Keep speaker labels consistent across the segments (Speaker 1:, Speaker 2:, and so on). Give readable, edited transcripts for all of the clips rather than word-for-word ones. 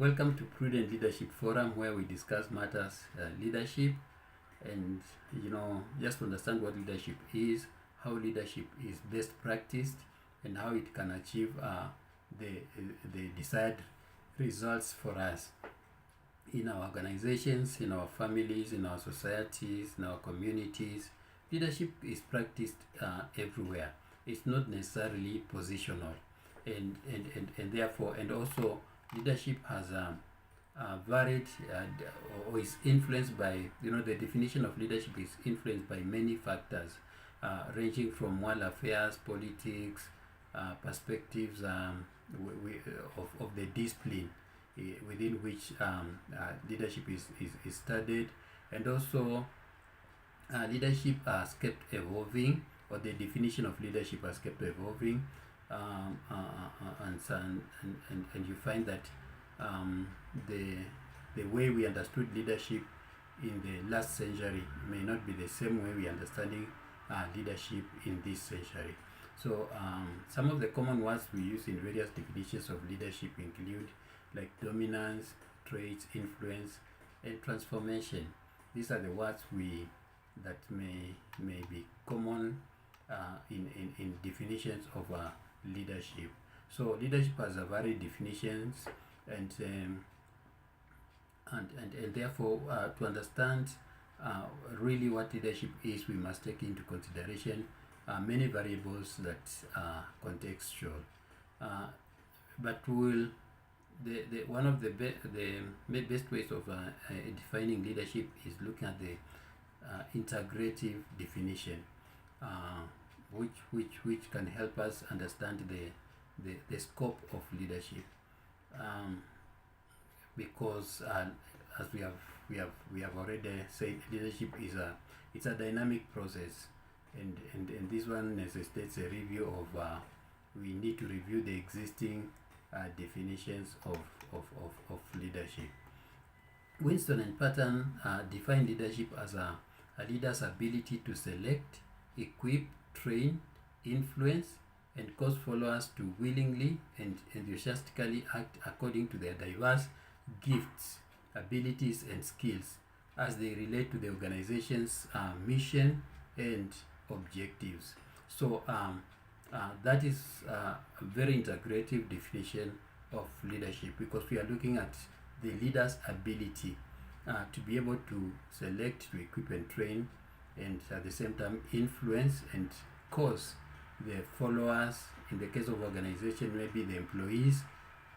Speaker 1: Welcome to Prudent Leadership Forum, where we discuss matters leadership and just to understand what leadership is, how leadership is best practiced, and how it can achieve the desired results for us in our organizations, in our families, in our societies, in our communities. Leadership is practiced everywhere. It's not necessarily positional, and therefore, and also leadership has varied or is influenced by, the definition of leadership is influenced by many factors, ranging from world affairs, politics, perspectives of the discipline within which leadership is studied, and also leadership has kept evolving, or the definition of leadership has kept evolving, and you find that the way we understood leadership in the last century may not be the same way we understanding leadership in this century. So some of the common words we use in various definitions of leadership include like dominance, traits, influence, and transformation. These are the words that may be common in definitions of leadership. So leadership has a varied definitions, and therefore to understand really what leadership is, we must take into consideration many variables that are contextual. But one of the best ways of defining leadership is looking at the integrative definition, which can help us understand the scope of leadership, because as we have already said, leadership is a dynamic process, and this one necessitates a review of we need to review the existing definitions of leadership. Winston and Patton define leadership as a leader's ability to select, equip, train, influence, and cause followers to willingly and enthusiastically act according to their diverse gifts, abilities, and skills as they relate to the organization's mission and objectives. So that is a very integrative definition of leadership, because we are looking at the leader's ability to be able to select, to equip and train, and at the same time influence and cause the followers, in the case of organization, maybe the employees,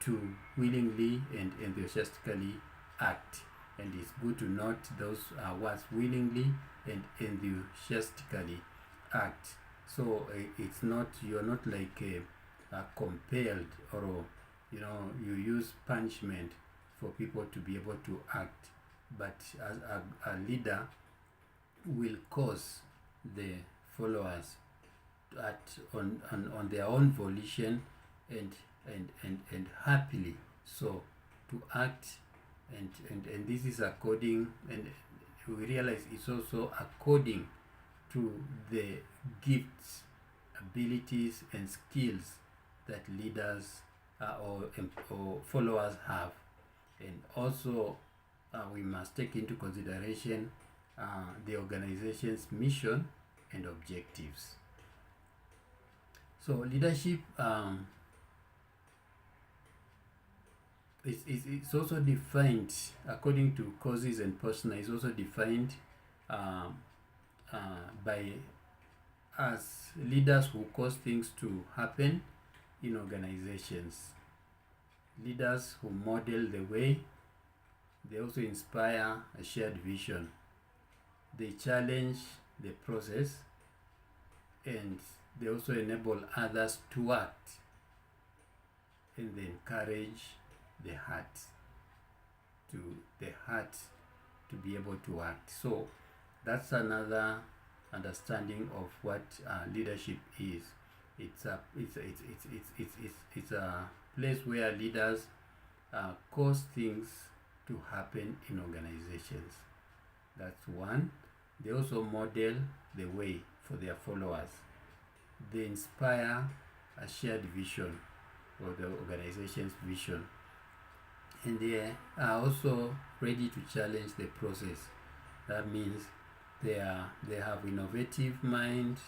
Speaker 1: to willingly and enthusiastically act. And it's good to note those words, willingly and enthusiastically act. So it's not, you're not like compelled, or you use punishment for people to be able to act, but as a leader will cause the followers to act on their own volition and happily so to act, and this is according, and we realize it's also according to the gifts, abilities, and skills that leaders or followers have. And also we must take into consideration the organization's mission and objectives. So leadership it's also defined according to causes and persona. Is also defined by as leaders who cause things to happen in organizations, leaders who model the way. They also inspire a shared vision. They challenge the process, and they also enable others to act, and they encourage the heart to be able to act. So that's another understanding of what leadership is. It's a place where leaders cause things to happen in organizations. That's one. They also model the way for their followers. They inspire a shared vision, or the organization's vision, and they are also ready to challenge the process. That means they have innovative mind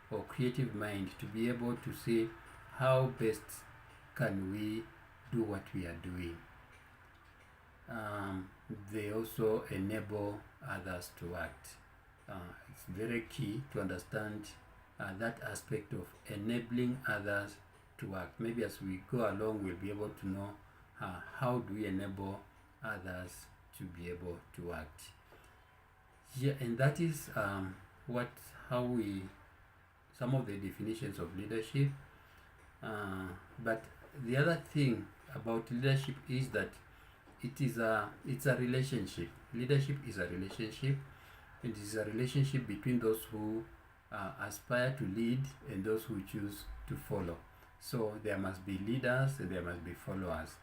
Speaker 1: or creative mind to be able to say how best can we do what we are doing. They also enable others to act. It's very key to understand that aspect of enabling others to act. Maybe as we go along, we'll be able to know how do we enable others to be able to act. Yeah, and that is some of the definitions of leadership. But the other thing about leadership is that it's a relationship. Leadership is a relationship. It is a relationship between those who aspire to lead and those who choose to follow. So there must be leaders and there must be followers,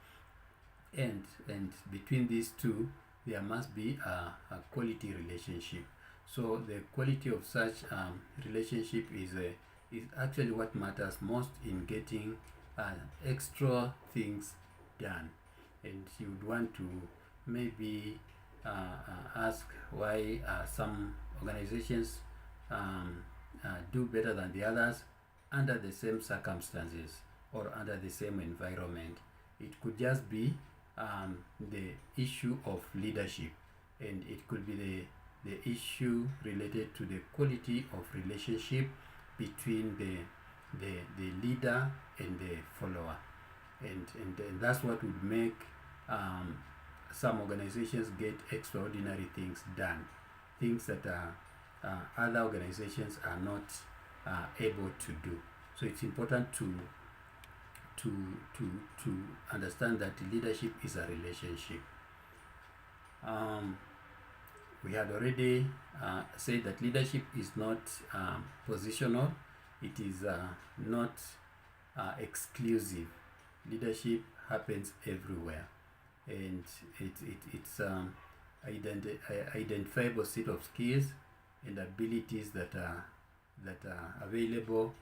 Speaker 1: and between these two there must be a quality relationship. So the quality of such relationship is actually what matters most in getting extra things done. And you would want to maybe ask why some organizations do better than the others under the same circumstances or under the same environment. It could just be the issue of leadership, and it could be the issue related to the quality of relationship between the leader and the follower, and that's what would make some organizations get extraordinary things done, things that other organizations are not able to do. So it's important to understand that leadership is a relationship. We had already said that leadership is not positional. It is not exclusive. Leadership happens everywhere, and it's identifiable set of skills and abilities that are available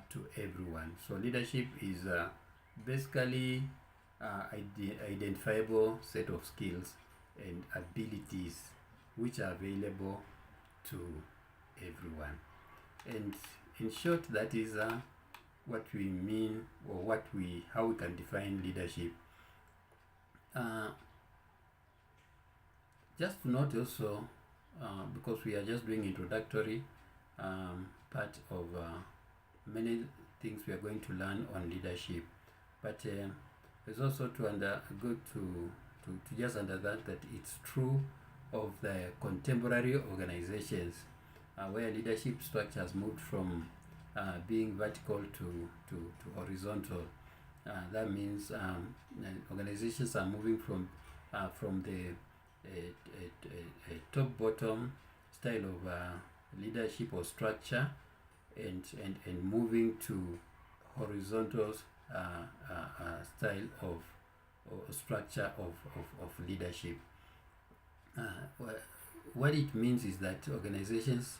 Speaker 1: to everyone. So leadership is basically identifiable set of skills and abilities which are available to everyone. And in short, that is what we mean, or how we can define leadership. Just to note also, because we are just doing introductory part of many things we are going to learn on leadership, but it's also good to just understand that it's true of the contemporary organizations where leadership structures moved from being vertical to horizontal. That means organizations are moving from the top-bottom style of leadership or structure and moving to horizontal style of or structure of leadership. What it means is that organizations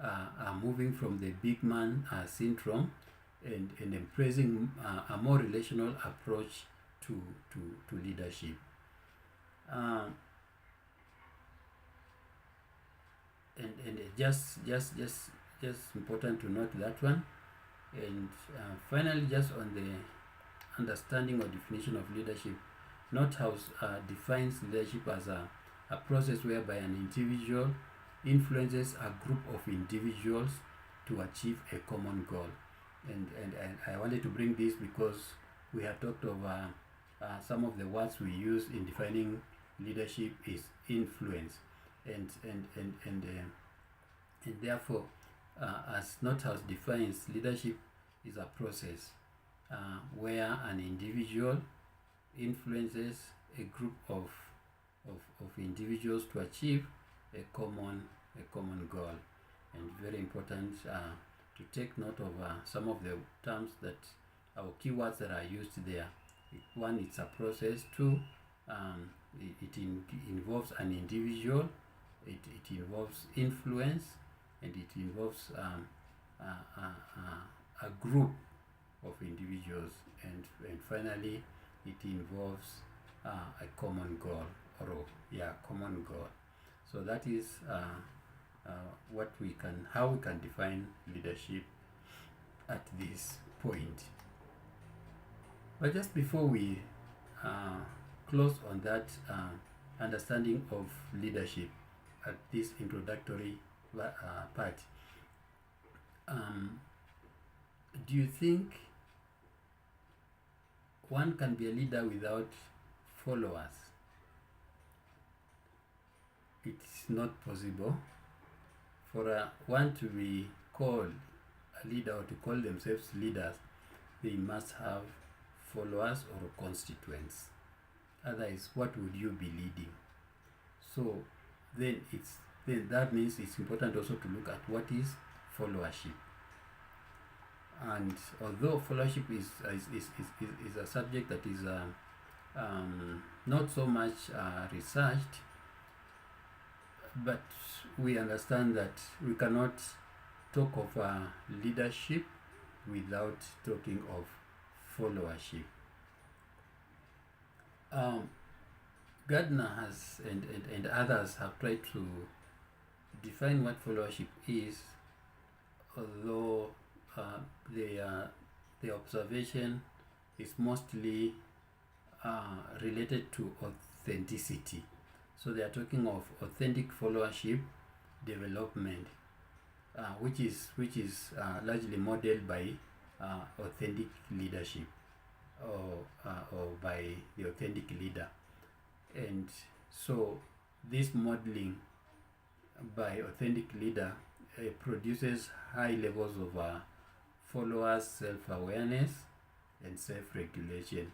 Speaker 1: are moving from the big man syndrome and embracing a more relational approach to leadership. And just important to note that one. And finally, just on the understanding or definition of leadership, Nothouse defines leadership as a process whereby an individual influences a group of individuals to achieve a common goal. And I wanted to bring this because we have talked of some of the words we use in defining leadership is influence, and therefore, as Nothouse defines, leadership is a process where an individual influences a group of individuals to achieve a common goal. And very important to take note of some of the terms that our keywords that are used there. One, it's a process. Two, it involves an individual. It involves influence, and it involves a group of individuals, and finally it involves a common goal, or common goal. So that is how we can define leadership at this point. But just before we close on that understanding of leadership at this introductory part, do you think one can be a leader without followers? It's not possible. For one to be called a leader, or to call themselves leaders, they must have followers or constituents. Otherwise, what would you be leading? So then that means it's important also to look at what is followership. And although followership is a subject that is not so much researched, but we understand that we cannot talk of leadership without talking of followership. Gardner has and others have tried to define what followership is, although the observation is mostly related to authenticity. So they are talking of authentic followership development, which is largely modeled by authentic leadership, or by the authentic leader. And so this modeling by authentic leader produces high levels of followers' self-awareness and self-regulation,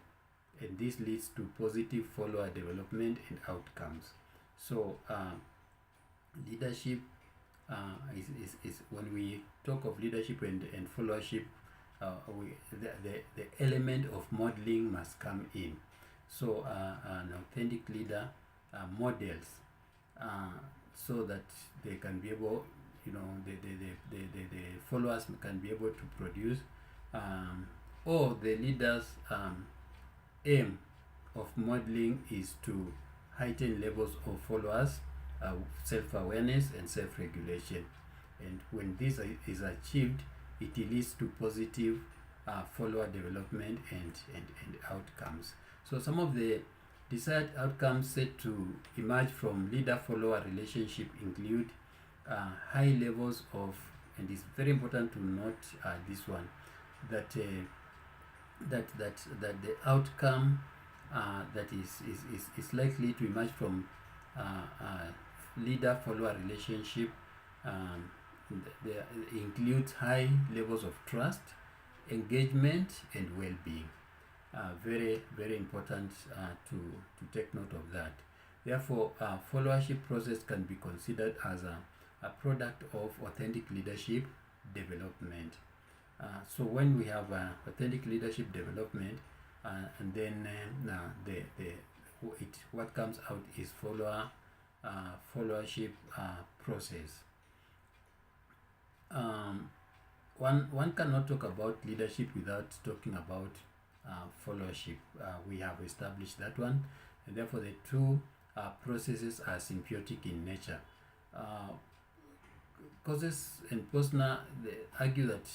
Speaker 1: and this leads to positive follower development and outcomes. So leadership is when we talk of leadership and followership, the element of modeling must come in. So an authentic leader models so that they can be able, the followers can be able to produce, or the leader's aim of modeling is to heighten levels of followers' self-awareness and self-regulation. And when this is achieved, it leads to positive follower development and outcomes. So some of the desired outcomes set to emerge from leader-follower relationship include high levels of, and it's very important to note this one, that the outcome that is likely to emerge from leader-follower relationship includes high levels of trust, engagement, and well-being. Very, very important to take note of that. Therefore, followership process can be considered as a product of authentic leadership development. So when we have authentic leadership development, and then what comes out is followership process. One cannot talk about leadership without talking about followership. We have established that one, and therefore the two processes are symbiotic in nature. Causes and Posner, they argue that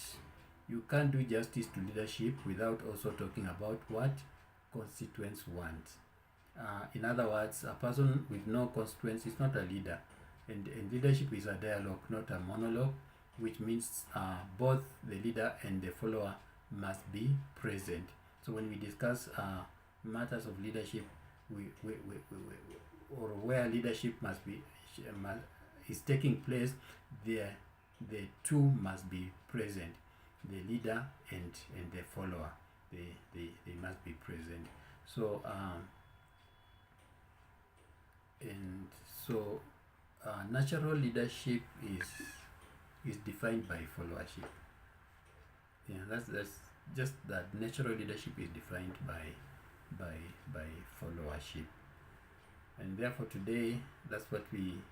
Speaker 1: you can't do justice to leadership without also talking about what constituents want. In other words, a person with no constituents is not a leader, and leadership is a dialogue, not a monologue, which means both the leader and the follower must be present. So when we discuss matters of leadership, or where leadership is taking place, the two must be present. The leader and the follower, they must be present. So natural leadership is defined by followership. Yeah, that's just that natural leadership is defined by followership. And therefore today, that's what we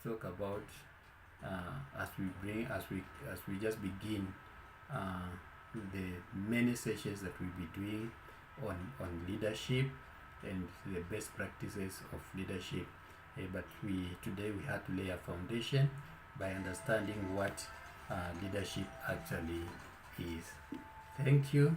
Speaker 1: talk about as we just begin the many sessions that we'll be doing on leadership and the best practices of leadership. But today we had to lay a foundation by understanding what leadership actually is. Thank you.